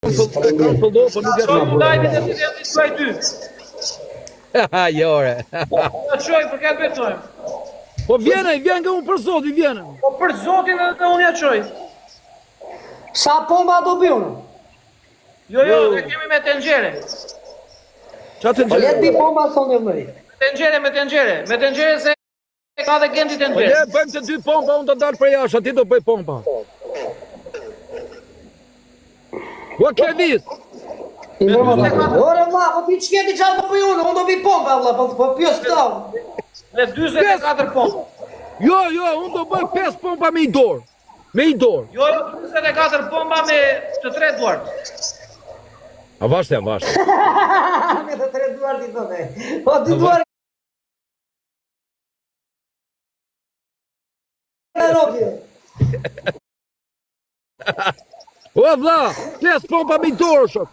Kam fillu, po nuk Shoj jam. live-in e ti të shoj ty. Jo, re. Ta shoj për këtë betojmë. Po vjen nga unë për Zotin, vjen. Po për Zotin edhe unë ja shoj. Sa pomba do bëjmë? Jo, ne kemi me tenxhere. Çfarë Po të let bi pomba sonë më. Me tenxhere se ka dhe Gendi Po tenxhere. le bëjmë të dy pompa, unë do dal për jashtë, ti do bëj pompa. Ua ke vis? Ora ma, po ti çka çfarë do bëj unë do bëj pomba valla, po pyes këta. Me 44 pompë. Jo, unë do bëj 5 pompa me i dorë. Me i dorë. Jo, 44 pompa me të tre duart. A vashtë. Me të tre duart i thonë. Po dy duart. O vlla, 5 pompa me i dorë shok.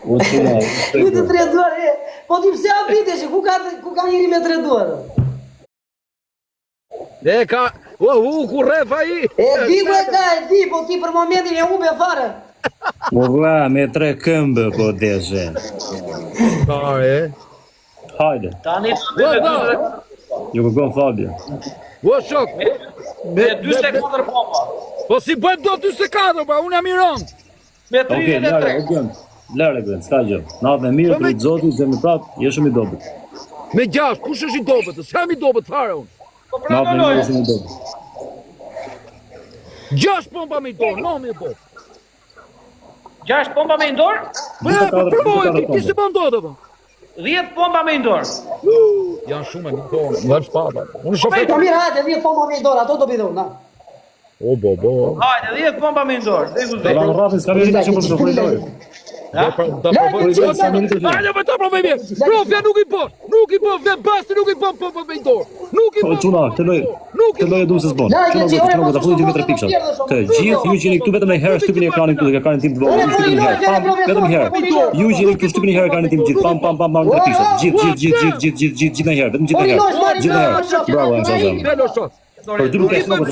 Me të tre duart. Po ti pse habitesh? Ku ka njëri me tre duart? E ka, ku rref ai? E di, po ti për momentin e humbe fare. O vlla, me 3 këmbë po deshe. Kare. Hajde, Tani ju kërkon Fabio. O shok. me 44 pompa. Po si bëjmë do 24, pa unë jam i rënd. Me Okej, 33. lare gën, s'ka gjë. Natën e mirë, drejt Zotit, zemi prap, je shumë i dobët. Me 6, kush është i dobët? S'kam i dobët fare unë. Po Natën e mirë, je pranoj. shumë i dobët. 6 pompa me i dorë, no me i bo. 6 pompa me ndor, Po provoj, ti si më ndodë po. 10 pompa me ndor. Janë shumë me dorë, nga shpata. Unë shofer. Po mirë, hajde, 10 pomba me dorë, ato do bëj unë. O bo. Hajde, 10 pompa me ndor. Dhe ku Do zë. të rrafin, s'ka mirë që për të foloj. Da provoj. Hajde me ta provoj mirë. Profja nuk i po, vjen basti nuk i po pompa me i dorë. Nuk i Po po. çuna, këtë lloj du se s'bon. Çuna do fundi 2-3 pikëshat. Të gjithë ju gjeni këtu vetëm një herë shtypin e ekranin këtu, ekranin tim të vogël, shtypin një herë. Vetëm një herë. Ju gjeni këtu shtypin një herë ekranin tim gjithë. Pam 3 pikëshat. Gjithë një herë, vetëm gjithë një herë. Gjithë një herë. Bravo, Anxhazam. Velo shok. Për dy rrugë, çunogë.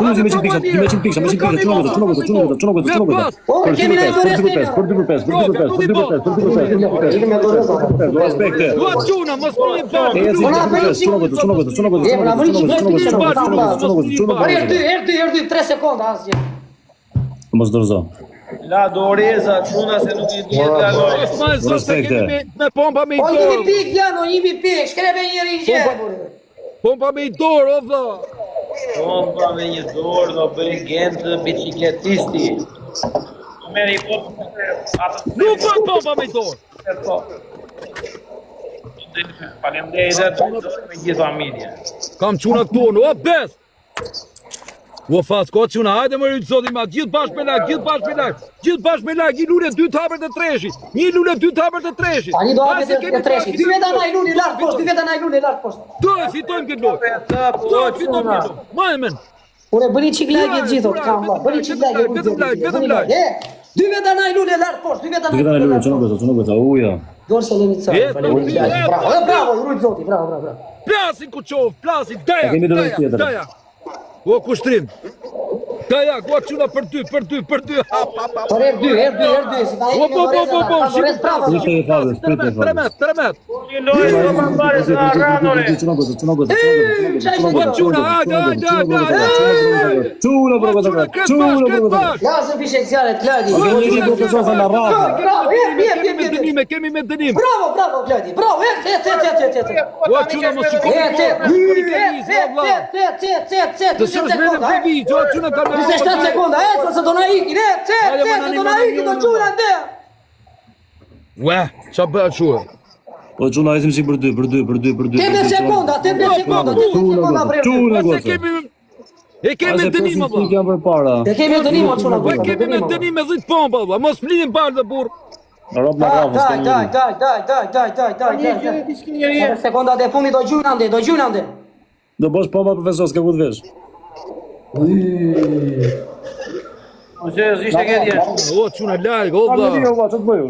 Fundi me 100 pikëshat, me 100 pikëshat, çunogë. O, kemi në dorë. Respekte. Dua çuna, mos bëni bashkë. Erdi 3 sekonda asgjë. Mos dorzo. La doreza, çuna se nuk i dihet la doreza. Respekte. Me pompa me i Po jemi dorë. pik janë, jemi pik, shkreve njëri gjë. Pompa me i dorë, o vlla. Pompa me një dorë do bëj Gent bicikletisti. Merri atë. Nuk ka pompa me i dorë. Faleminderit me gjithë familjen. Kam çuna këtu, o bes. O fas, ko çuna, hajde më rrit zoti ma, gjithë bashkë me lag, një lule 2 tapër të treshit. Një lule 2 tapër të treshit. Tani do hapet e treshi. Dy veta na i luni lart poshtë, Do e fitojmë këtë lojë. Majmen. Ure bëni çik lagje gjithë o kam valla. Bëni çik lagje. Vetëm lagje. Dy veta na i luni lart poshtë, dy veta na. Këtë në lullu, çunogë, uja. Dorë se lemi ca. Bravo, rrit zoti, bravo. Plasin ku qovë, plasin, daja, kemi dorë tjetër. daja. O kushtrim. Daja, ku çuna për dy. Por erdi, si ta Po, bravo. Sprite e Fabio, sprite e 3 Fabio. met. Një lojë do më mbarë se arranore. Çunogë. O çuna, hajde. Çuna për këtë. Lasë fishezialet, Kladi. Keni do të zonë në rrafë. Bravo, Kemi me dënim. Bravo, Kladi. Bravo, O çuna mos shikoj. Të sërës me në përvi, o çuna ka me 27 sekonda, se do na ikin, se do na ikin, do qura ndë. Ue, qa bëhet shua? O çuna ezim si për dy. 10 sekonda, 10 sekonda, E kemi dënim, valla. Jam përpara. Te kemi dënim, o quna. Po kemi me dënim me 10 pompa, valla. Mos flinim bashkë dhe burr. Rob në rrafës. Daj. Sekonda dhe fundit do gjuna ndë. Do bosh pompa profesor, s'ka ku të vesh. Ose ishte këtë jetë. O çuna larg, o valla. Ç'të bëju?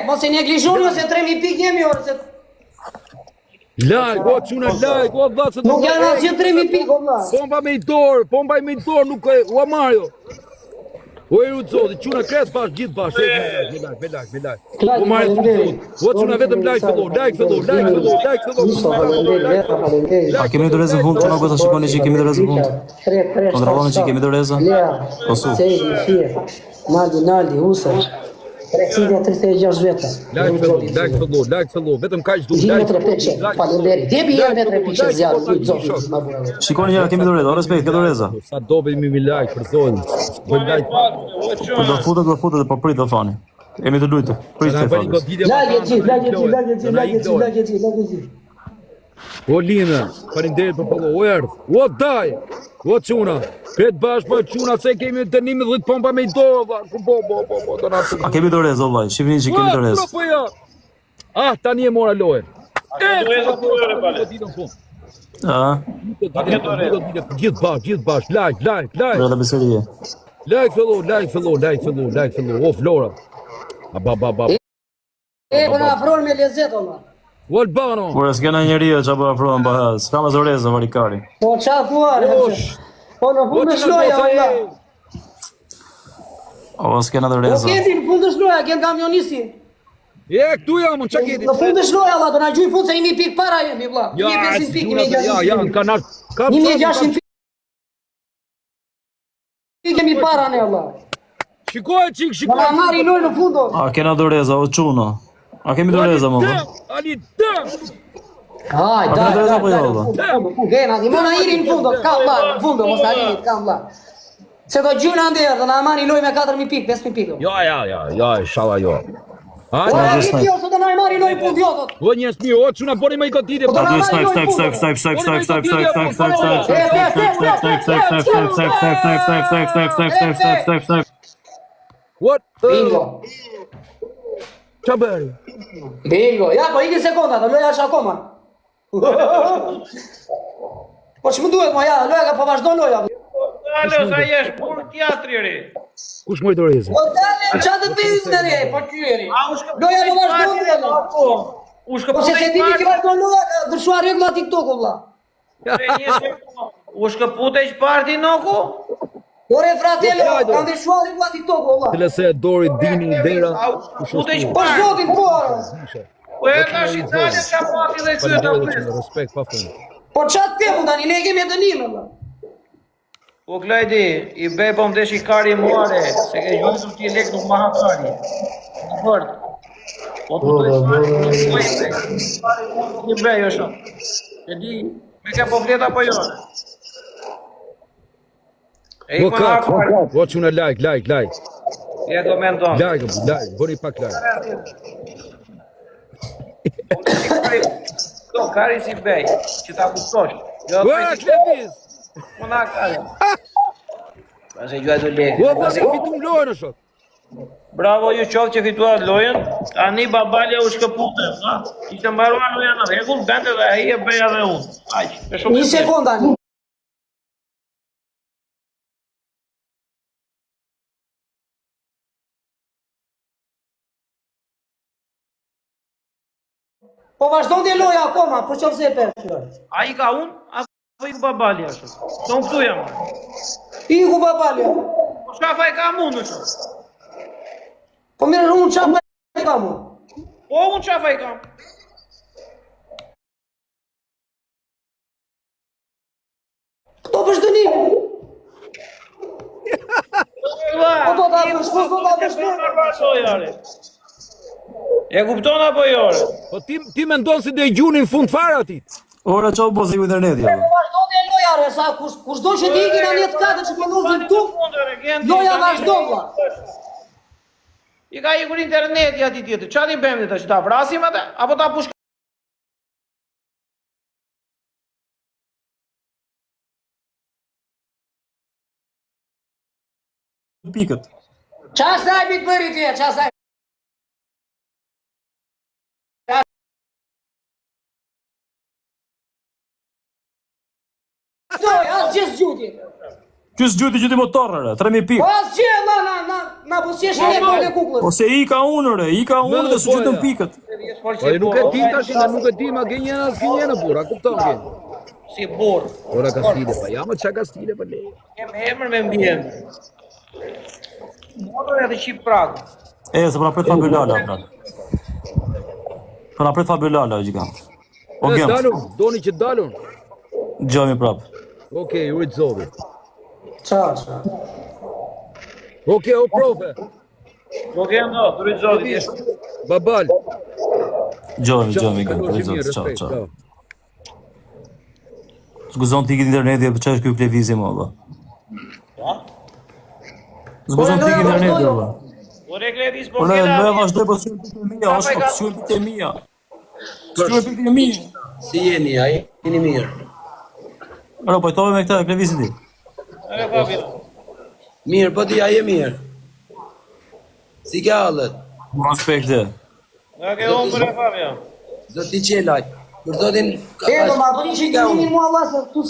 Mos e neglizhoni ose 3000 pikë jemi orë se Larg, o çuna larg, o valla se nuk janë asgjë 3000 pikë valla. pompa me i dorë nuk e u Mario. O e Zoti, çuna kret bash gjithë bash. Me lak. Klaj, O marrë faleminderit. O çuna vetëm like fillo. A kemi dorezë fund që nuk do të shikoni që kemi dorezë fund. Kontrolloni që kemi dorezë. Osu. Naldi, Husa. 336 veta. Like fillo. Vetëm kaq duhet. Gjime 3 faleminderit. Jepi me 3 pikë zjarr, Zoti. Shikoni njëra kemi dorezë, o respekt, ke dorezë. Sa dobi mi like për zonë. Bëj like. Kur do futet po prit do fani. Jemi të lutur. Prit të fani. Lagje ti. O Lina, faleminderit për follow. O erdh. O daj. O çuna. Kret bash po çuna se kemi të 11 pompa me dorë. Po. A kemi dorezë vallai, shihni që kemi dorezë. Ah, tani e mora lojën. Gjithë bash, like. Brada beserie. Like follow. O Flora. Ba. Po na afron me lezet olla. O Albano. Kur s'kena njeriu çapo afrohen pa, s'ka më dorezë varikari. Po ça thua? Po në fund të shloja olla. O s'kena Po dorezë. kemi në fund të shloja, kem kamionistin. Këtu jam, çka keni? Në fund të shloja alla, do na gjoj fund se jemi pik para jemi vlla. 500 pikë me 600. Kanë 1600 pikë kemi para ne alla. Shikoj. Na marri loj në fund. A kena dorezë o çuno? A kemi dorezë më? Ali dëm. Ai, A kemi dorezë apo jo? Gena, di mona iri në fund, ka vlla, në fund mos alinit, ka vlla. Se do gjuna ndër, do na marri loj me 4000 pikë, 5000 pikë. Ja, inshallah jo. Po ai ti ose do na marri loj fund jo thot. O njerëz mi, o çuna boni më i goditje. What? Bingo. Çabëri. Bingo. Ja, po iki sekonda, do loja akoma. Po ç'më duhet më ja, loja ka po vazhdon loja. Alo, sa jesh pur teatri ri. Kush më i dorezë? Po dalë, ç'a të bëj ndërë, po qyri. Loja do vazhdon loja. Po se ti ke vazhdon loja, dëshuar rregulla TikTok valla. U shkëputej parti noku? Ore fratello, kanë dëshuar rregulla TikTok valla. Të se Dori Dini Vera. Putej Po zotin po. Po e tash Italia ka pati dhe këtu të pres. Respekt pa fund. Po ç'a të them tani, ne kemi dënim valla. Po Klajdi, i bej po mdesh i kari muare, se ke gjojtur ti lek nuk ma kari. Në fort. Po të një bej është. E di, me ke po fleta po jone. E i këna kari. O çuna like. Ja komenton. Like, boni pak like. Do kari si bej, që ta kushtosh. Jo, Klevis. Mona kari. Pasi gjua të lekë. O pasi fitum lojën është. Bravo ju qoftë që fituat lojën. Tani babalja u shkëpute, ha? Ishte mbaruar loja në rregull, bente dhe ai e bëja dhe unë. Aq, e shumë. Një sekondë tani. Po vazhdon dhe loja akoma, për qoftë se e per. Ai ka unë, apo i ku babalja është? Don këtu jam. Ti ku babalja? Po çfarë faj kam unë është? Po mirë, unë çfarë kam unë? Po unë çfarë faj kam? Këto për shdënim. Po do ta bësh, po do ta bësh. E kupton apo jo? Po ti mendon se do e gjunin fund fare atit. Ora çau po si interneti apo? Po vazhdon dhe loja, re, sa kush do që ti ikin në një të katë që pëllozin tu, loja vazhdon, vla. I ka ikur interneti ati tjetër, qa ti bëjmë dhe të që ta vrasim atë, apo ta pushka? Pikët. Qa sajbit bëri tje, qa sajbit? Asgjë s'gjuti. Që s'gjuti që ti motorre, 3000 pikë. Po asgjë, na po s'jesh e kole kuklës. Po se i ka unë dhe s'gjutën pikët. Po nuk e di tash, nuk e di, ma gjenjena burra, kupton gjen. Si burr. Ora ka stile, pa jam çka ka stile pa le. Kem emër me mbiemër. Motor edhe qip prag. E, se po na pret Fabulala, brat. Po na pret Fabulala, gjika. O gjem, Dalun, doni që dalun. gjojmi prap. Okej, u zove. Qa. Okej, o profe. Po kem do, turit zoti. Babal. Gjojmi, gjem, prizot, ciao. Zguzon t'i interneti, për që është kjo plevizim, oba. Zguzon t'i interneti, oba. Po reklevis po Po ne, kena. loja vazhdoj, po s'juën pikë mija, është, po s'juën pikë mija. S'juën pikë mija. Si jeni, ai? Jeni mirë. Alo, pojtove me këta plevizin ti. Ere Fabio. Mirë, po ti je mirë. Si ka hallet? Më respekte. Nga ke unë për e Fabio. Zoti Qelaj. Për zotin... E, do ma bëni që i kimi mua Allah se tu